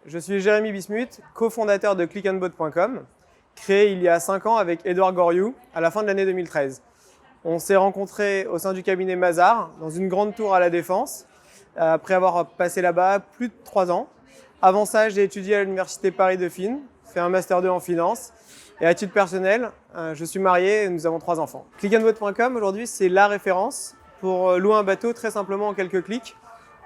Je suis Jérémy Bismuth, cofondateur de clickandboat.com, créé il y a 5 ans avec Edouard Goriou à la fin de l'année 2013. On s'est rencontrés au sein du cabinet Mazars, dans une grande tour à La Défense, après avoir passé là-bas plus de 3 ans. Avant ça, j'ai étudié à l'université Paris-Dauphine, fait un Master 2 en finance. Et à titre personnel, je suis marié et nous avons 3 enfants. Clickandboat.com, aujourd'hui, c'est la référence pour louer un bateau très simplement en quelques clics.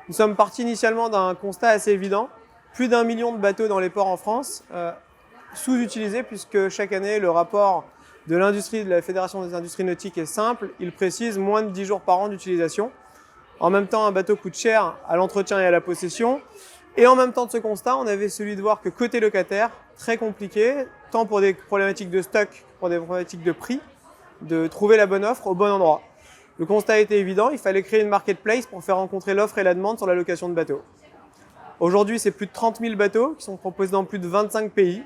Nous sommes partis initialement d'un constat assez évident. Plus d'1 million de bateaux dans les ports en France, sous-utilisés puisque chaque année, le rapport de l'industrie, de la Fédération des industries nautiques est simple. Il précise moins de 10 jours par an d'utilisation. En même temps, un bateau coûte cher à l'entretien et à la possession. Et en même temps de ce constat, on avait celui de voir que côté locataire, très compliqué, tant pour des problématiques de stock que pour des problématiques de prix, de trouver la bonne offre au bon endroit. Le constat était évident, il fallait créer une marketplace pour faire rencontrer l'offre et la demande sur la location de bateaux. Aujourd'hui, c'est plus de 30 000 bateaux qui sont proposés dans plus de 25 pays.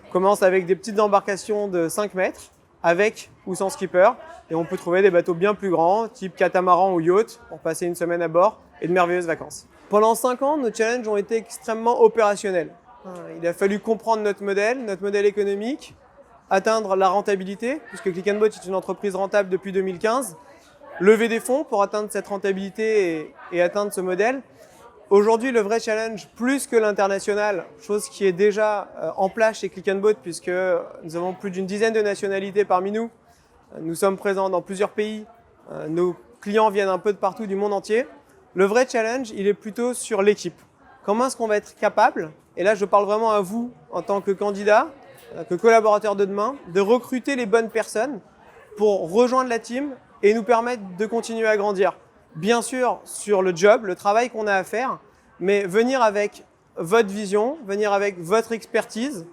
On commence avec des petites embarcations de 5 mètres, avec ou sans skipper. Et on peut trouver des bateaux bien plus grands, type catamaran ou yacht, pour passer une semaine à bord et de merveilleuses vacances. Pendant 5 ans, nos challenges ont été extrêmement opérationnels. Il a fallu comprendre notre modèle économique, atteindre la rentabilité, puisque Clickandboat est une entreprise rentable depuis 2015, lever des fonds pour atteindre cette rentabilité et atteindre ce modèle. Aujourd'hui, le vrai challenge, plus que l'international, chose qui est déjà en place chez Clickandboat, puisque nous avons plus d'une dizaine de nationalités parmi nous. Nous sommes présents dans plusieurs pays. Nos clients viennent un peu de partout du monde entier. Le vrai challenge, il est plutôt sur l'équipe. Comment est-ce qu'on va être capable, et là je parle vraiment à vous en tant que candidat, que collaborateur de demain, de recruter les bonnes personnes pour rejoindre la team et nous permettre de continuer à grandir. Bien sûr, sur le job, le travail qu'on a à faire, mais venir avec votre vision, venir avec votre expertise.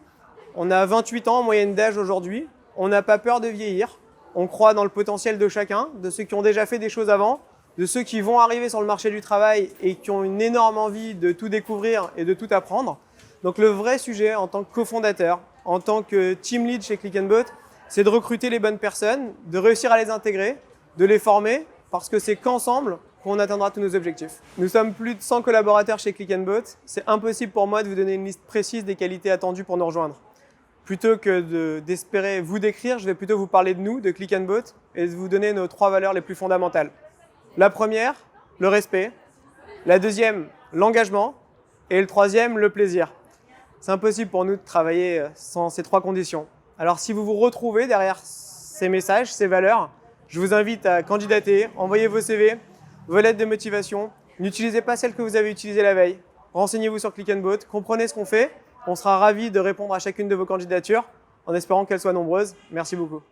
On a 28 ans en moyenne d'âge aujourd'hui, on n'a pas peur de vieillir, on croit dans le potentiel de chacun, de ceux qui ont déjà fait des choses avant, de ceux qui vont arriver sur le marché du travail et qui ont une énorme envie de tout découvrir et de tout apprendre. Donc le vrai sujet en tant que cofondateur, en tant que team lead chez Clickandboat, c'est de recruter les bonnes personnes, de réussir à les intégrer, de les former, parce que c'est qu'ensemble qu'on atteindra tous nos objectifs. Nous sommes plus de 100 collaborateurs chez Clickandboat. C'est impossible pour moi de vous donner une liste précise des qualités attendues pour nous rejoindre. Plutôt que d'espérer vous décrire, je vais plutôt vous parler de nous, de Clickandboat, et de vous donner nos 3 valeurs les plus fondamentales. La première, le respect. La deuxième, l'engagement. Et le troisième, le plaisir. C'est impossible pour nous de travailler sans ces 3 conditions. Alors si vous vous retrouvez derrière ces messages, ces valeurs, je vous invite à candidater, envoyer vos CV, vos lettres de motivation. N'utilisez pas celles que vous avez utilisées la veille. Renseignez-vous sur Clickandboat, comprenez ce qu'on fait. On sera ravis de répondre à chacune de vos candidatures en espérant qu'elles soient nombreuses. Merci beaucoup.